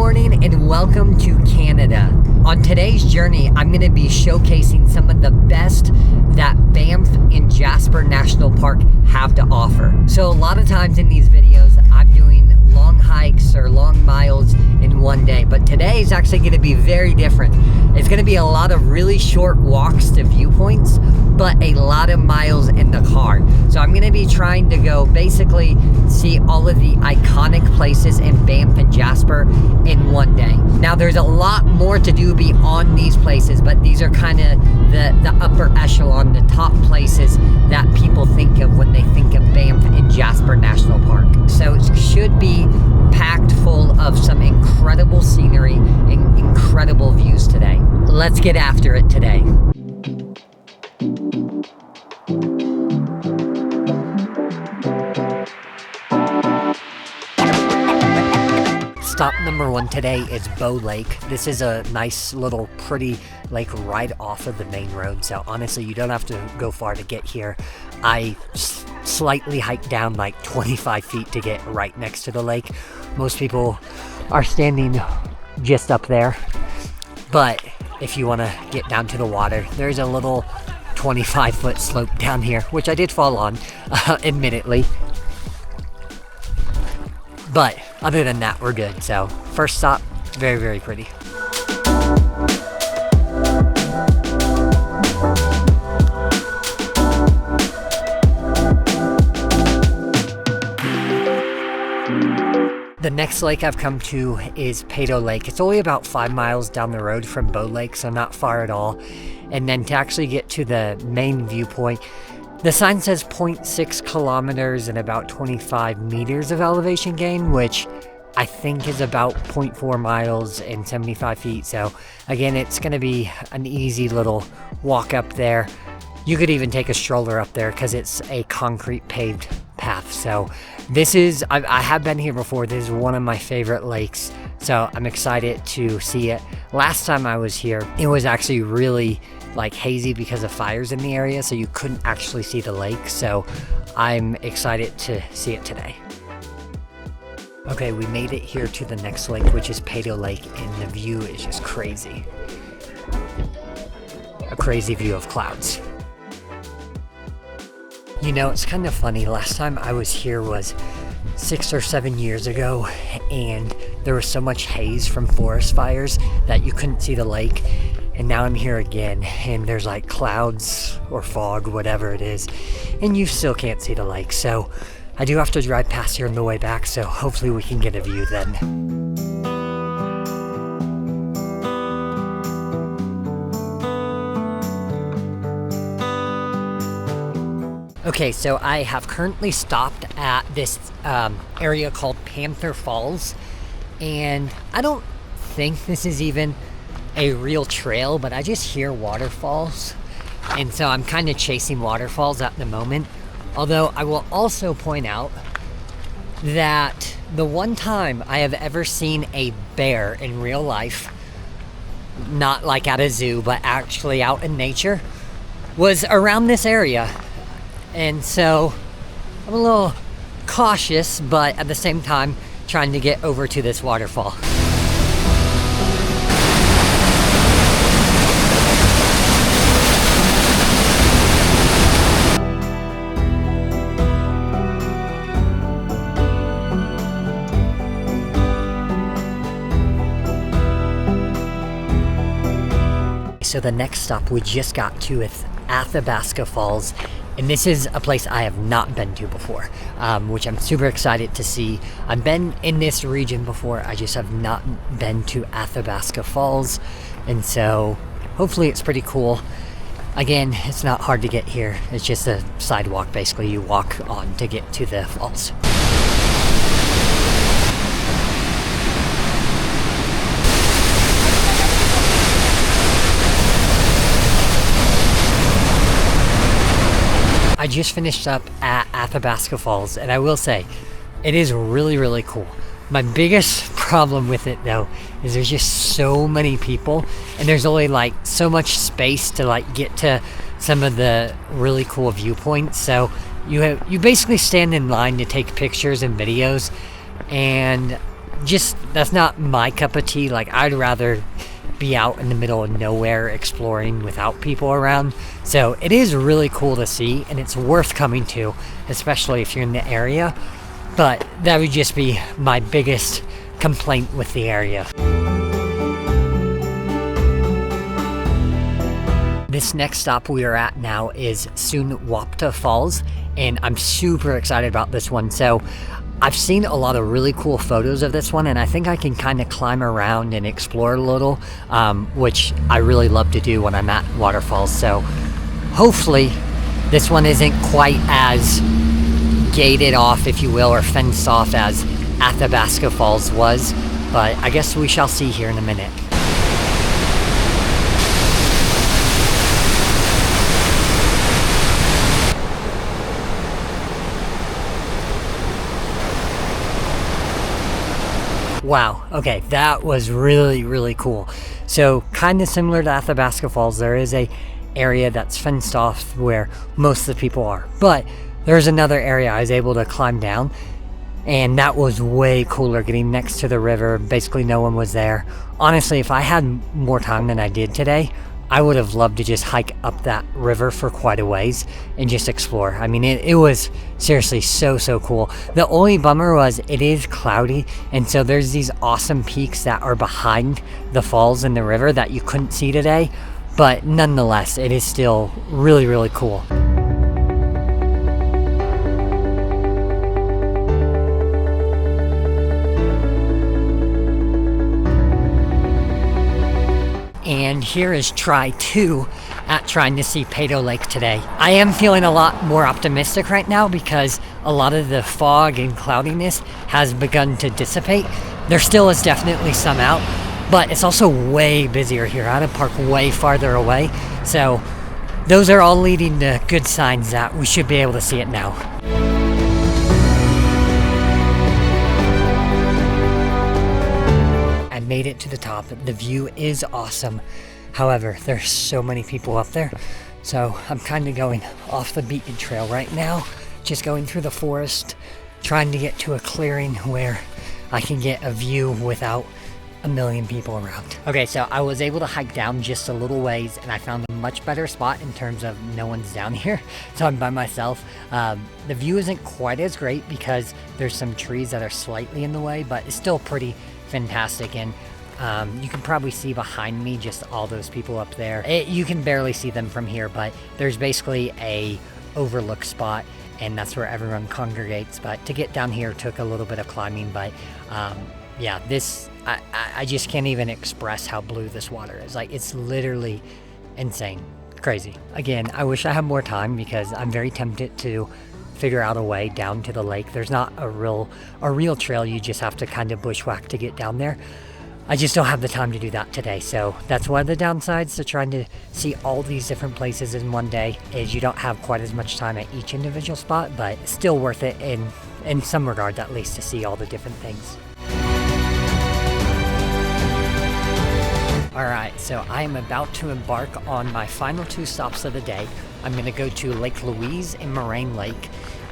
morning and welcome to Canada. On today's journey, I'm going to be showcasing some of the best that Banff and Jasper National Park have to offer. So a lot of times in these videos, I'm doing long hikes or long miles in one day, but today is actually going to be very different. It's going to be a lot of really short walks to viewpoints, but a lot of miles in the car. So I'm going to be trying to go basically see all of the iconic places in Banff and Jasper in one day. Now there's a lot more to do beyond these places, but these are kind of the upper echelon, the top places that people think of when they think of Banff and Jasper National Park. So it should be packed full of some incredible scenery and incredible views today. Let's get after it today. Stop number one today is Peyto Lake. This is a nice little pretty lake right off of the main road, so honestly you don't have to go far to get here. I slightly hiked down like 25 feet to get right next to the lake. Most people are standing just up there, but if you want to get down to the water, there's a little 25-foot slope down here, which I did fall on, admittedly. But other than that, we're good. So first stop, very, very pretty. The next lake I've come to is Peyto Lake. It's only about 5 miles down the road from Peyto Lake, so not far at all. And then to actually get to the main viewpoint, the sign says 0.6 kilometers and about 25 meters of elevation gain, which I think is about 0.4 miles and 75 feet. So again, it's going to be an easy little walk up there. You could even take a stroller up there because it's a concrete paved path. So this is, I have been here before. This is one of my favorite lakes. So I'm excited to see it. Last time I was here, it was actually really like hazy because of fires in the area, so you couldn't actually see the lake. So I'm excited to see it today. Okay, we made it here to the next lake, which is Peyto Lake, and the view is just crazy. A crazy view of clouds. You know, it's kind of funny. Last time I was here was 6 or 7 years ago, and there was so much haze from forest fires that you couldn't see the lake. And now I'm here again, and there's like clouds or fog, whatever it is, and you still can't see the lake. So I do have to drive past here on the way back, so hopefully we can get a view then. Okay, so I have currently stopped at this area called Panther Falls, and I don't think this is even a real trail, but I just hear waterfalls, and so I'm kind of chasing waterfalls at the moment. Although I will also point out that the one time I have ever seen a bear in real life, not like at a zoo, but actually out in nature, was around this area. And so I'm a little cautious, but at the same time trying to get over to this waterfall. So the next stop we just got to is Athabasca Falls, and this is a place I have not been to before, which I'm super excited to see. I've been in this region before, I just have not been to Athabasca Falls, and so hopefully it's pretty cool. Again, it's not hard to get here, it's just a sidewalk basically you walk on to get to the falls. I just finished up at Athabasca Falls, and I will say, it is really, really cool. My biggest problem with it though is there's just so many people, and there's only like so much space to like get to some of the really cool viewpoints. So you basically stand in line to take pictures and videos, and that's not my cup of tea. Like, I'd rather be out in the middle of nowhere exploring without people around. So it is really cool to see, and it's worth coming to, especially if you're in the area. But that would just be my biggest complaint with the area. This next stop we are at now is Sunwapta Falls, and I'm super excited about this one. So I've seen a lot of really cool photos of this one, and I think I can kind of climb around and explore a little, which I really love to do when I'm at waterfalls. So hopefully this one isn't quite as gated off, if you will, or fenced off as Athabasca Falls was, but I guess we shall see here in a minute. Wow, okay, that was really, really cool. So kind of similar to Athabasca Falls, there is a area that's fenced off where most of the people are, but there's another area I was able to climb down, and that was way cooler, getting next to the river. Basically no one was there. Honestly, if I had more time than I did today, I would have loved to just hike up that river for quite a ways and just explore. I mean, it was seriously so cool. The only bummer was it is cloudy, and so there's these awesome peaks that are behind the falls and the river that you couldn't see today, but nonetheless, it is still really, really cool. And here is try 2 at trying to see Peyto Lake today. I am feeling a lot more optimistic right now because a lot of the fog and cloudiness has begun to dissipate. There still is definitely some out, but it's also way busier here. I had to park way farther away. So those are all leading to good signs that we should be able to see it now. Made it to the top. The view is awesome. However, there's so many people up there, so I'm kind of going off the beaten trail right now, just going through the forest, trying to get to a clearing where I can get a view without a million people around. Okay, so I was able to hike down just a little ways, and I found a much better spot in terms of no one's down here, so I'm by myself. The view isn't quite as great because there's some trees that are slightly in the way, but it's still pretty fantastic. And you can probably see behind me just all those people up there. You can barely see them from here, but there's basically a overlook spot, and that's where everyone congregates. But to get down here took a little bit of climbing, but yeah, this I just can't even express how blue this water is. Like, it's literally insane, crazy. Again, I wish I had more time because I'm very tempted to figure out a way down to the lake. There's not a real trail. You just have to kind of bushwhack to get down there. I just don't have the time to do that today. So that's one of the downsides to trying to see all these different places in one day, is you don't have quite as much time at each individual spot, but it's still worth it in some regard, at least, to see all the different things. Alright, so I am about to embark on my final 2 stops of the day. I'm going to go to Lake Louise and Moraine Lake.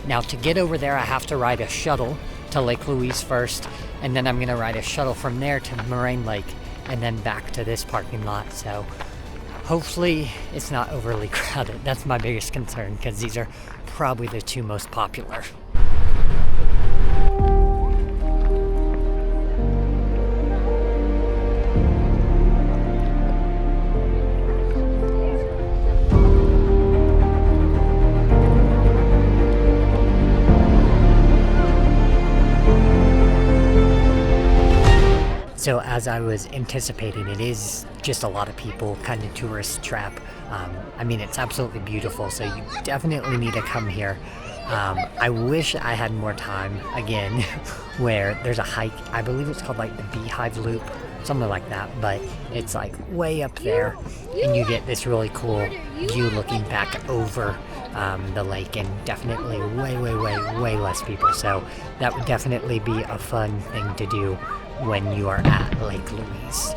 Now, to get over there, I have to ride a shuttle to Lake Louise first, and then I'm going to ride a shuttle from there to Moraine Lake, and then back to this parking lot. So hopefully it's not overly crowded. That's my biggest concern, because these are probably the 2 most popular. So as I was anticipating, it is just a lot of people, kind of tourist trap. I mean, it's absolutely beautiful, so you definitely need to come here. I wish I had more time, again, where there's a hike. I believe it's called like the Beehive Loop, something like that, but it's like way up there, and you get this really cool view looking back over the lake, and definitely way less people. So that would definitely be a fun thing to do when you are at Lake Louise.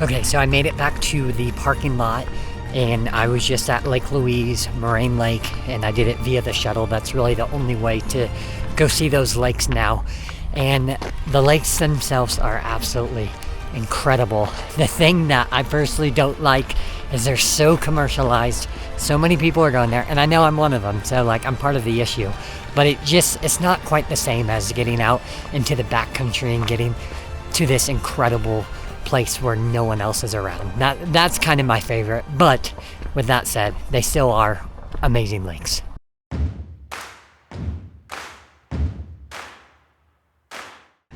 Okay, so I made it back to the parking lot, and I was just at Lake Louise, Moraine Lake, and I did it via the shuttle. That's really the only way to go see those lakes now. And the lakes themselves are absolutely incredible. The thing that I personally don't like is they're so commercialized. So many people are going there, and I know I'm one of them, so like I'm part of the issue. But it's not quite the same as getting out into the backcountry and getting to this incredible place where no one else is around. That's kind of my favorite, but with that said, they still are amazing lakes.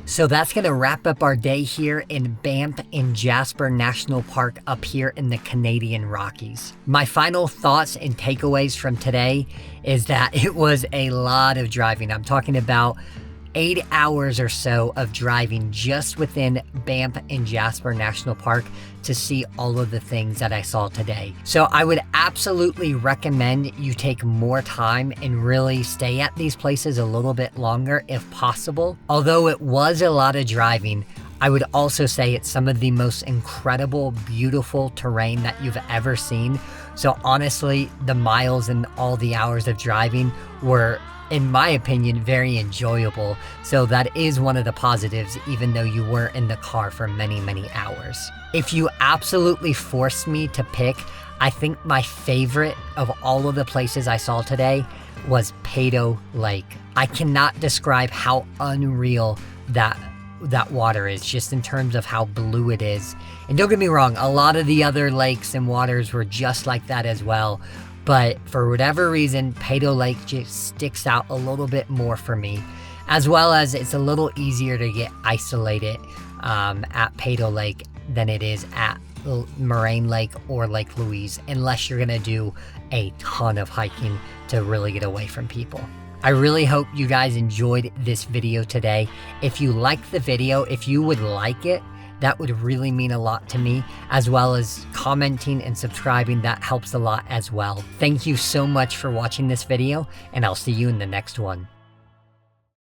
So that's going to wrap up our day here in Banff and Jasper National Park up here in the Canadian Rockies. My final thoughts and takeaways from today is that it was a lot of driving. I'm talking about 8 hours or so of driving just within Banff and Jasper National Park to see all of the things that I saw today. So I would absolutely recommend you take more time and really stay at these places a little bit longer if possible. Although it was a lot of driving, I would also say it's some of the most incredible, beautiful terrain that you've ever seen. So honestly, the miles and all the hours of driving were, in my opinion, very enjoyable. So that is one of the positives, even though you were in the car for many, many hours. If you absolutely forced me to pick, I think my favorite of all of the places I saw today was Peyto Lake. I cannot describe how unreal that water is, just in terms of how blue it is. And don't get me wrong, a lot of the other lakes and waters were just like that as well. But for whatever reason, Peyto Lake just sticks out a little bit more for me, as well as it's a little easier to get isolated at Peyto Lake than it is at Moraine Lake or Lake Louise, unless you're gonna do a ton of hiking to really get away from people. I really hope you guys enjoyed this video today. If you liked the video, if you would like it, that would really mean a lot to me, as well as commenting and subscribing. That helps a lot as well. Thank you so much for watching this video, and I'll see you in the next one.